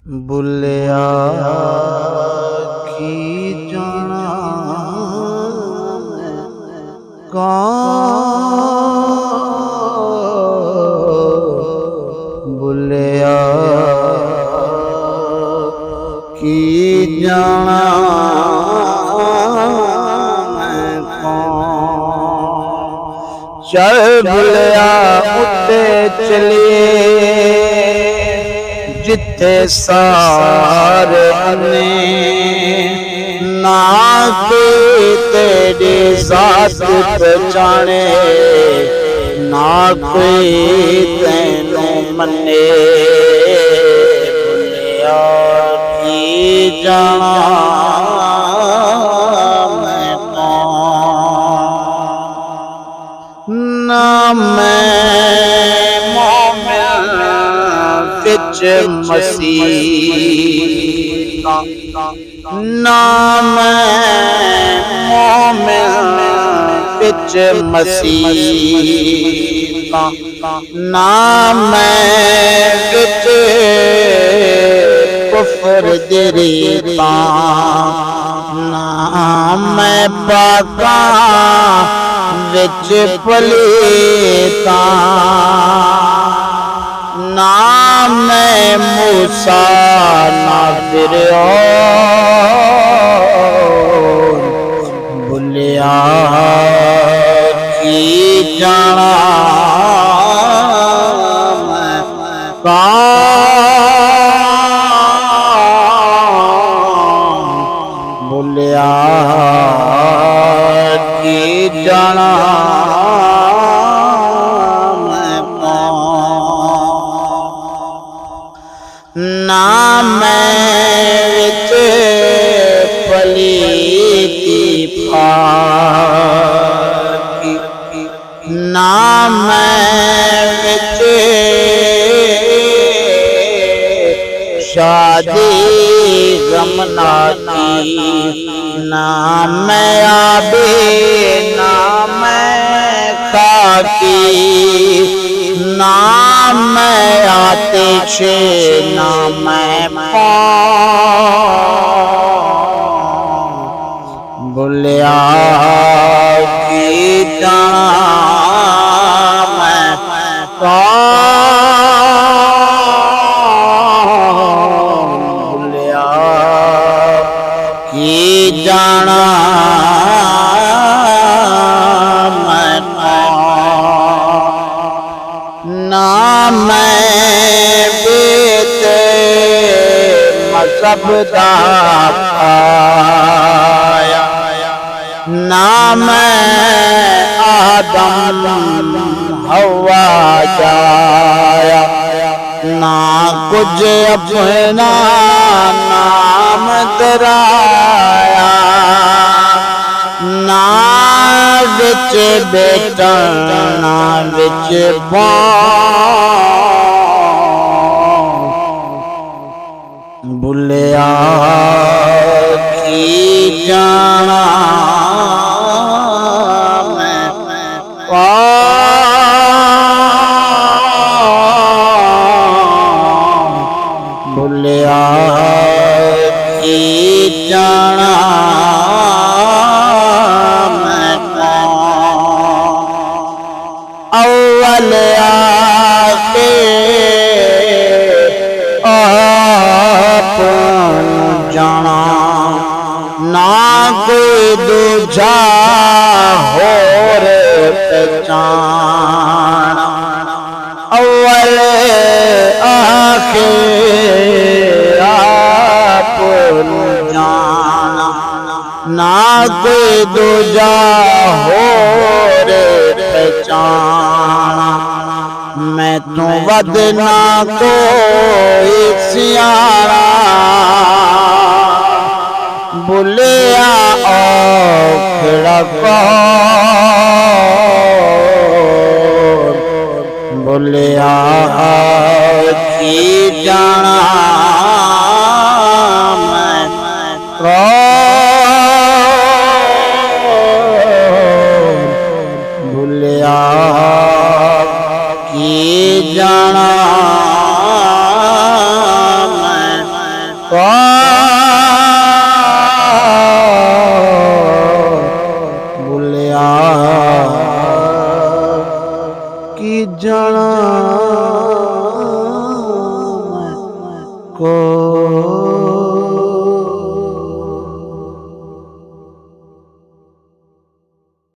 बुलिया की जाना कौन बुलिया की जाना कौन। चल बुलिया उत्ते चलिए जिथे सारे ने ना कोई तेरी जात पहचाने ना कोई तेनू मने बुलिया की जाना मैं कौन। ना मैं विच मसीह ना मैं मोमिन विच मसीह ना मैं विच कुफर दी रीता ना मैं पाका विच पलीता ना मैं मूसा ना फिरौन बुलिया की जाना मैं कौन बुलिया की जाना ना मैं विच पलीती फाकी ना मैं विच शादी गमना की ना मैं आबे ना मैं खाकी ना मैं आतिश ना मैं पानी बुलिया की जाना मैं कौन बुलिया की जाना ना मैं बेत मज़हब दा पाया ना मैं आदम हवा जाया ना कुछ अपना नाम दराया ना विच बेटा ना विच बुलिया की जाना मैं कौन बुलिया की जाना मैं कौन। अव्वल आके जाना ना कोई दूजा होर पहचाना अव्वल आखिर आप जाना ना कोई दूजा होर पहचाना मैं तो वद ना कोई सियारा बुलिया औखड़ा कौन बुलिया की जाना मैं कौन बुलिया की जाना मैं भुलिया की जाना को